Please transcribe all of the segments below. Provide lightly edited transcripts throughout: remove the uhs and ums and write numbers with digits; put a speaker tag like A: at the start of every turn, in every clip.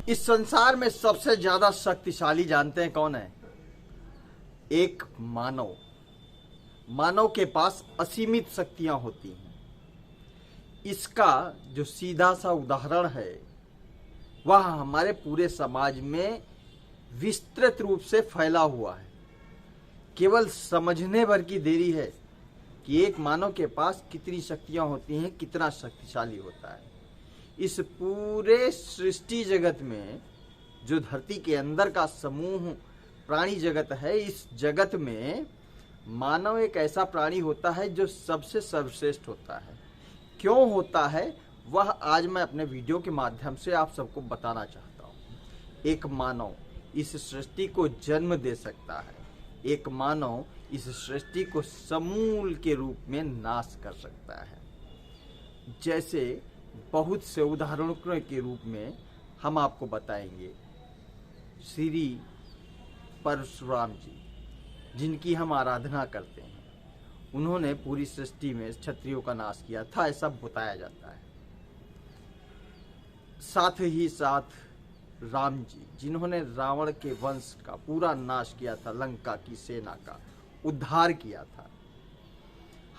A: इस संसार में सबसे ज्यादा शक्तिशाली जानते हैं कौन है? एक मानव। मानव के पास असीमित शक्तियां होती हैं। इसका जो सीधा सा उदाहरण है वह हमारे पूरे समाज में विस्तृत रूप से फैला हुआ है। केवल समझने भर की देरी है कि एक मानव के पास कितनी शक्तियां होती हैं, कितना शक्तिशाली होता है। इस पूरे सृष्टि जगत में जो धरती के अंदर का समूह प्राणी जगत है, इस जगत में मानव एक ऐसा प्राणी होता है जो सबसे सर्वश्रेष्ठ होता है। क्यों होता है वह आज मैं अपने वीडियो के माध्यम से आप सबको बताना चाहता हूँ। एक मानव इस सृष्टि को जन्म दे सकता है। एक मानव इस सृष्टि को समूल के रूप में नाश कर सकता है। जैसे बहुत से उदाहरणों के रूप में हम आपको बताएंगे। श्री परशुराम जी, जिनकी हम आराधना करते हैं, उन्होंने पूरी सृष्टि में क्षत्रियों का नाश किया था, ऐसा बताया जाता है। साथ ही साथ राम जी, जिन्होंने रावण के वंश का पूरा नाश किया था, लंका की सेना का उद्धार किया था।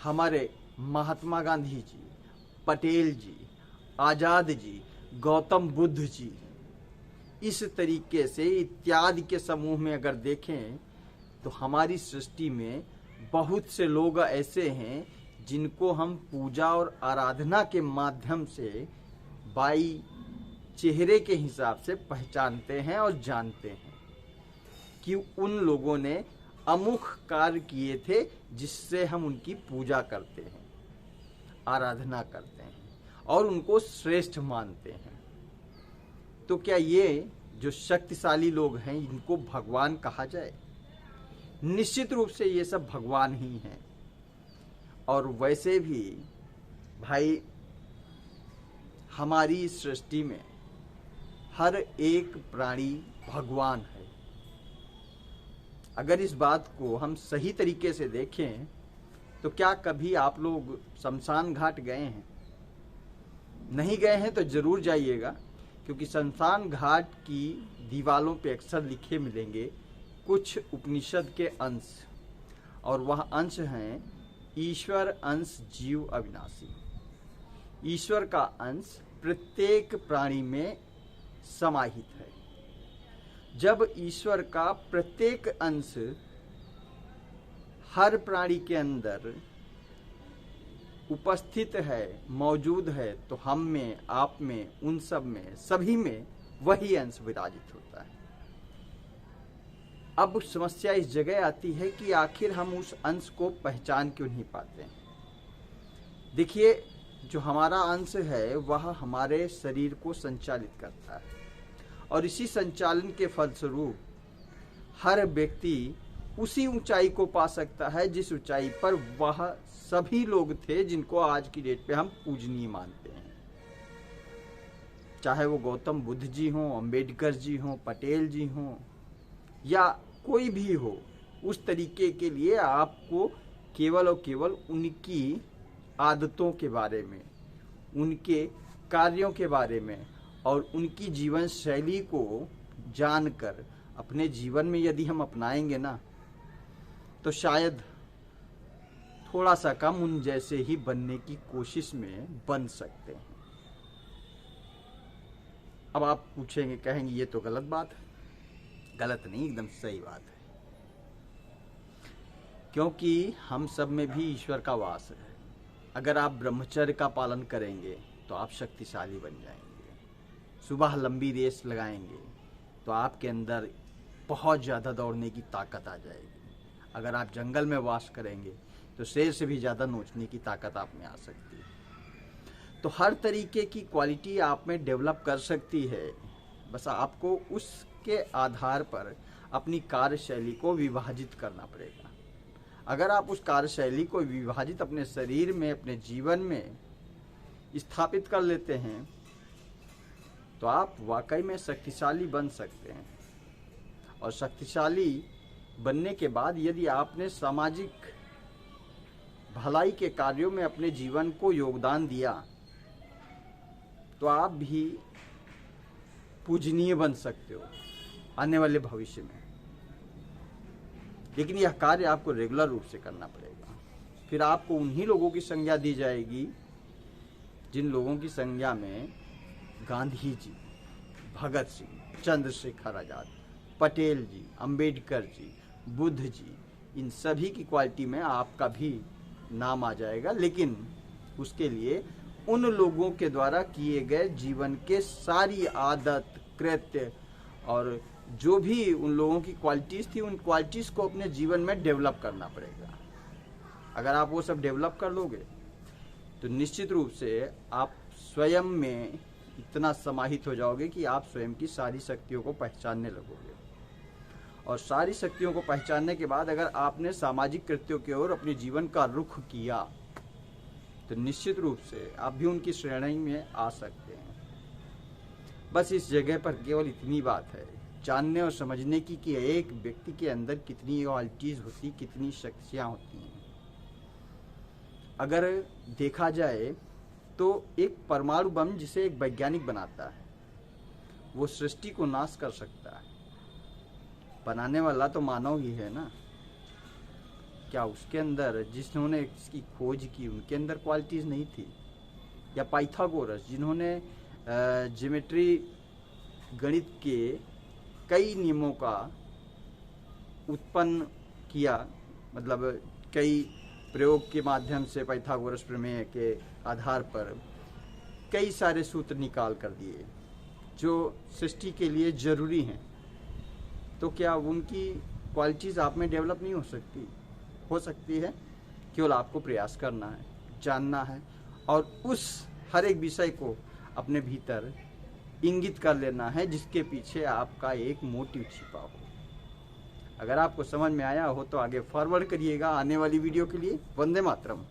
A: हमारे महात्मा गांधी जी, पटेल जी, आजाद जी, गौतम बुद्ध जी, इस तरीके से इत्यादि के समूह में अगर देखें तो हमारी सृष्टि में बहुत से लोग ऐसे हैं जिनको हम पूजा और आराधना के माध्यम से बाई चेहरे के हिसाब से पहचानते हैं और जानते हैं कि उन लोगों ने अमुख कार्य किए थे जिससे हम उनकी पूजा करते हैं, आराधना करते हैं और उनको श्रेष्ठ मानते हैं। तो क्या ये जो शक्तिशाली लोग हैं इनको भगवान कहा जाए? निश्चित रूप से ये सब भगवान ही हैं। और वैसे भी भाई, हमारी सृष्टि में हर एक प्राणी भगवान है। अगर इस बात को हम सही तरीके से देखें तो क्या कभी आप लोग शमशान घाट गए हैं? नहीं गए हैं तो जरूर जाइएगा, क्योंकि शमशान घाट की दीवालों पे अक्सर लिखे मिलेंगे कुछ उपनिषद के अंश, और वह अंश हैं ईश्वर अंश जीव अविनाशी। ईश्वर का अंश प्रत्येक प्राणी में समाहित है। जब ईश्वर का प्रत्येक अंश हर प्राणी के अंदर उपस्थित है, मौजूद है, तो हम में, आप में, उन सब में, सभी में वही अंश विराजित होता है। अब समस्या इस जगह आती है कि आखिर हम उस अंश को पहचान क्यों नहीं पाते हैं। देखिए, जो हमारा अंश है वह हमारे शरीर को संचालित करता है, और इसी संचालन के फलस्वरूप हर व्यक्ति उसी ऊंचाई को पा सकता है जिस ऊंचाई पर वह सभी लोग थे जिनको आज की डेट पे हम पूजनीय मानते हैं। चाहे वो गौतम बुद्ध जी हों, अंबेडकर जी हों, पटेल जी हों, या कोई भी हो, उस तरीके के लिए आपको केवल और केवल उनकी आदतों के बारे में, उनके कार्यों के बारे में और उनकी जीवन शैली को जानकर अपने जीवन में यदि हम अपनाएंगे ना, तो शायद थोड़ा सा कम उन जैसे ही बनने की कोशिश में बन सकते हैं। अब आप पूछेंगे, कहेंगे ये तो गलत बात है। गलत नहीं, एकदम सही बात है, क्योंकि हम सब में भी ईश्वर का वास है। अगर आप ब्रह्मचर्य का पालन करेंगे तो आप शक्तिशाली बन जाएंगे। सुबह लंबी रेस लगाएंगे तो आपके अंदर बहुत ज़्यादा दौड़ने की ताकत आ जाएगी। अगर आप जंगल में वास करेंगे तो शेर से भी ज़्यादा नोचने की ताकत आप में आ सकती है। तो हर तरीके की क्वालिटी आप में डेवलप कर सकती है, बस आपको उसके आधार पर अपनी कार्यशैली को विभाजित करना पड़ेगा। अगर आप उस कार्यशैली को विभाजित अपने शरीर में, अपने जीवन में स्थापित कर लेते हैं तो आप वाकई में शक्तिशाली बन सकते हैं। और शक्तिशाली बनने के बाद यदि आपने सामाजिक भलाई के कार्यों में अपने जीवन को योगदान दिया तो आप भी पूजनीय बन सकते हो आने वाले भविष्य में। लेकिन यह कार्य आपको रेगुलर रूप से करना पड़ेगा। फिर आपको उन्हीं लोगों की संज्ञा दी जाएगी जिन लोगों की संज्ञा में गांधी जी, भगत सिंह, चंद्रशेखर आजाद, पटेल जी, अंबेडकर जी, बुद्ध जी, इन सभी की क्वालिटी में आपका भी नाम आ जाएगा। लेकिन उसके लिए उन लोगों के द्वारा किए गए जीवन के सारी आदत, कृत्य और जो भी उन लोगों की क्वालिटीज थी, उन क्वालिटीज को अपने जीवन में डेवलप करना पड़ेगा। अगर आप वो सब डेवलप कर लोगे तो निश्चित रूप से आप स्वयं में इतना समाहित हो जाओगे कि आप स्वयं की सारी शक्तियों को पहचानने लगोगे। और सारी शक्तियों को पहचानने के बाद अगर आपने सामाजिक कृत्यों की ओर अपने जीवन का रुख किया तो निश्चित रूप से आप भी उनकी श्रेणी में आ सकते हैं। बस इस जगह पर केवल इतनी बात है, जानने और समझने की कि एक व्यक्ति के अंदर कितनी क्वालिटीज होती, कितनी शक्तियाँ होती हैं। अगर देखा जाए तो एक परमाणु बम जिसे एक वैज्ञानिक बनाता है वो सृष्टि को नाश कर सकता है, बनाने वाला तो मानव ही है ना। क्या उसके अंदर, जिन्होंने इसकी खोज की, उनके अंदर क्वालिटीज नहीं थी? या पाइथागोरस जिन्होंने ज्योमेट्री, गणित के कई नियमों का उत्पन्न किया, मतलब कई प्रयोग के माध्यम से पाइथागोरस प्रमेय के आधार पर कई सारे सूत्र निकाल कर दिए जो सृष्टि के लिए जरूरी हैं, तो क्या उनकी क्वालिटीज आप में डेवलप नहीं हो सकती? हो सकती है। केवल आपको प्रयास करना है, जानना है और उस हर एक विषय को अपने भीतर इंगित कर लेना है जिसके पीछे आपका एक मोटिव छिपा हो। अगर आपको समझ में आया हो तो आगे फॉरवर्ड करिएगा आने वाली वीडियो के लिए। वंदे मातरम।